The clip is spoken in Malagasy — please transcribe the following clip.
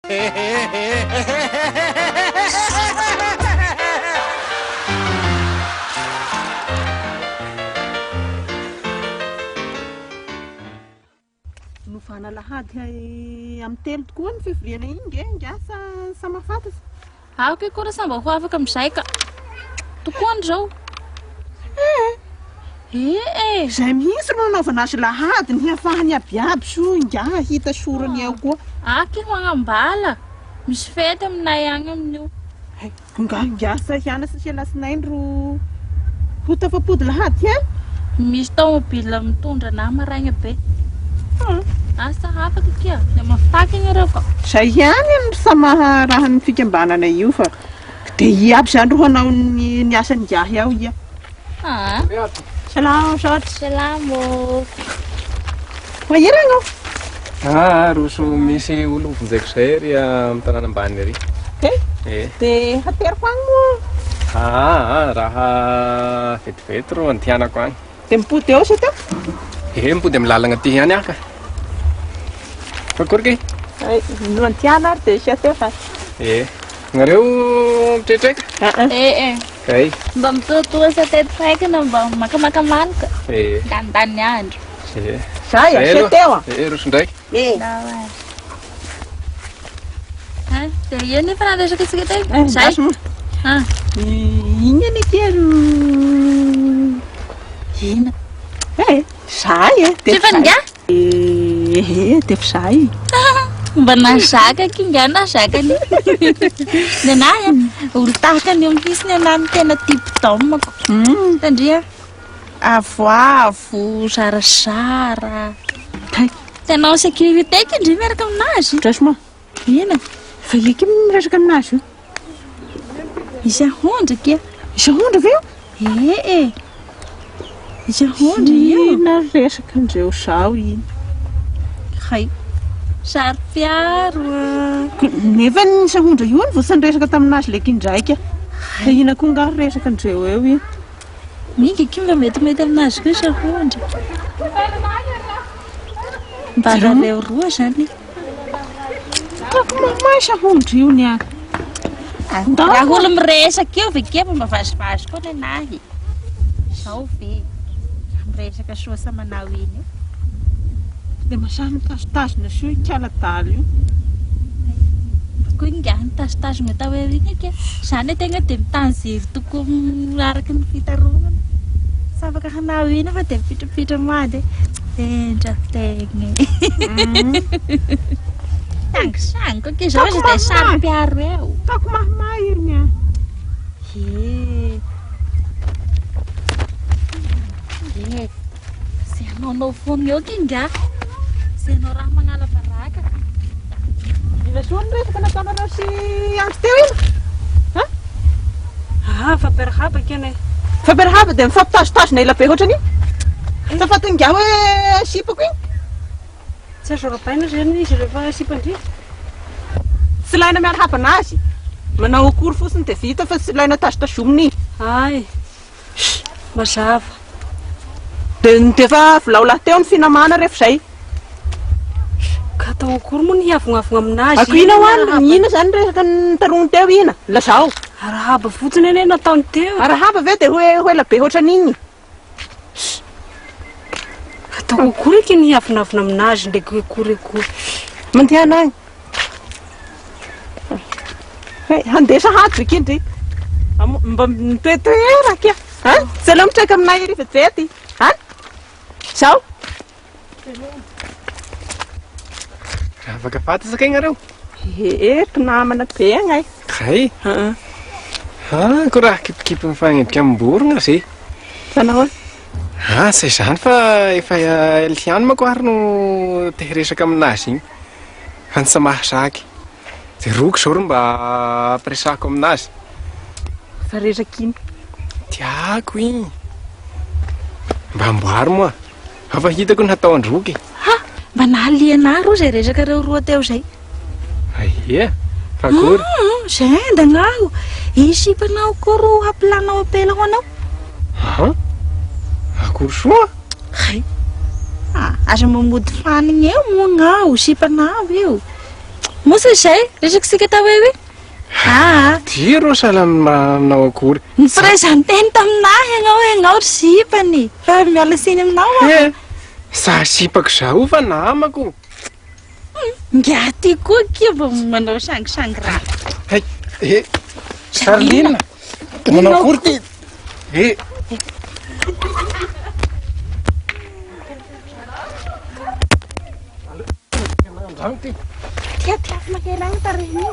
Novana lahady amin'ny telo tokoa ny fivoriana iny ngasa samafatatra. Ako koa samba ho afaka amin'izay ka. Tokoany zao. Izay mihitsy no nanaovana azy lahady ny hafahany abiaby so nga hita sorany ao koa. Ako magnambala. Misy fety aminay agny amin'io. Ngasa hianatra sy lasinainy ro tafapody lahady he. Misy tomobila mitondra na maraigna be. Asa afaka kia, dia mafaky ianareo ka. Izay ihany ny samaharahan'ny fikambanana io fa dia iaby izany ro hanao ny asany gahy ao ia. Salamo soatra. Salamo. Mahirana ao. Roso misy olo vonjeko zay ry amin'ny tanàna ambany ry. Dia hateriko agny moa. Raha vetivety ro andianako agny. Dia mipody eo sa teo? Mipody amin'ny lalagna ty ihany aho ka. Akory no antiana ary dia sia teo fa. Nareo mitretreka? Kay. Mba mitoatoa sa teto faikana mba makamaka manaka. Dandany andro. Zay sia teo. Roso ndraiky. Dia io nefa naresaka isika teo. Zay. Iny any kero. Ina. Zay Tifan'nga? Dia zay. Mba nazaka kinga nazakany. Nenahy olo tahaka ny ampisiny anany tena tipidamako. Tandria avoavo, zarazara. Tena sécurité kindry miaraka aminazy. Drasma. Ina. Fa iky miresaka aminazy io. Isy ahondra kia. Isy ahondra ve io? Isy ahondra io. Naresaka andreo sao iny. Hay. Sary fiaro. Nefa ny sahondra io ny voasanresaka taminazy le kindraika. Dia ina koa nga resaka andreo eo io. Minga kimba mety aminazy koa sahondra. Mbarareo roa zany. Mamay sahondra io ny a. Raha olo miresaka eo vekeva mavazivazy koa nenahy. Zao ve. Miresaka soa sa manao iny io. Dia masamy tasitazina so ikala-dala io. Koa ingahy tasitazina tao eo iny kia. Zany tegna dia mitanjiro tokoa araka ny fitarovana. Sa afaka hanao iny fa dia mipitrapitra mady. Tendra tegna. Sangisangy koa kia zao izy dia sary mpiaro eo. Taoko mahamay iro ny a. Se anao fono eo kinga. Se anao raha magnala baraka. Ila soa ny resaka nataonareo sy andro teo ino? Fampiarahaba kena. Fampiarahaba dia mifampitazotazona ela be ohatrany. Tafaty nga hoe sipako iny. Tsy azo arapaina zany izy rehefa sipandria. Tsy ilaina miarahaba anazy. Manao akory fotsiny dia vita fa tsy ilaina tazotazominy. Ay. Mazava. Dia efa volao lahy teo ny finamana rehefa izay. Ka atao akory moa ny havonavona aminazy. Ako ina hoany, ina zany resaka nitarony teo ina. Lazao. Arahaba fotsiny eny nataony teo. Arahaba ve dia hoe ela be ohatran'iny. Atao akory eky ny havonavona aminazy ndraiky akory. Mandehana agny. Handesa hady vekindry. Mba mitoetoera kia. Tsy ela mitreka aminay ery vetivety. Sao? Afaka fantasaka ianareo? Mpinamana be agnay. Kay? Koa raha kipikipy mifanendrika amim-borona zay. Sanao Tsy izany fa efa liany manko ary no te hiresaka aminazy igny. Fa ny samahasaky. Dia roko zao ro mba ampiresahako aminazy. fa resaka iny. Tiako igny. Mba amboary moa. Hafa hitako ny hatao androky. Mba nahaliana ro zay resaka reo roa teo zay. Aia, fa akory? Zay andanao. Isipanao koa ro hampilanao apela ho anao. Akory soa? Aza mamody fanigny eo moa gnao, sipanao eo. Moa izay resakisika tao hoe Dia rô salamanao akory. ny firazany teny taminahy ianao ry zipany fa miala siny aminao Za sipako zao fa namako. Ngaty koa kia mba manao sangisangy raha. Charlina, manao akory ty. Tiap-tiap makelang tarik ni.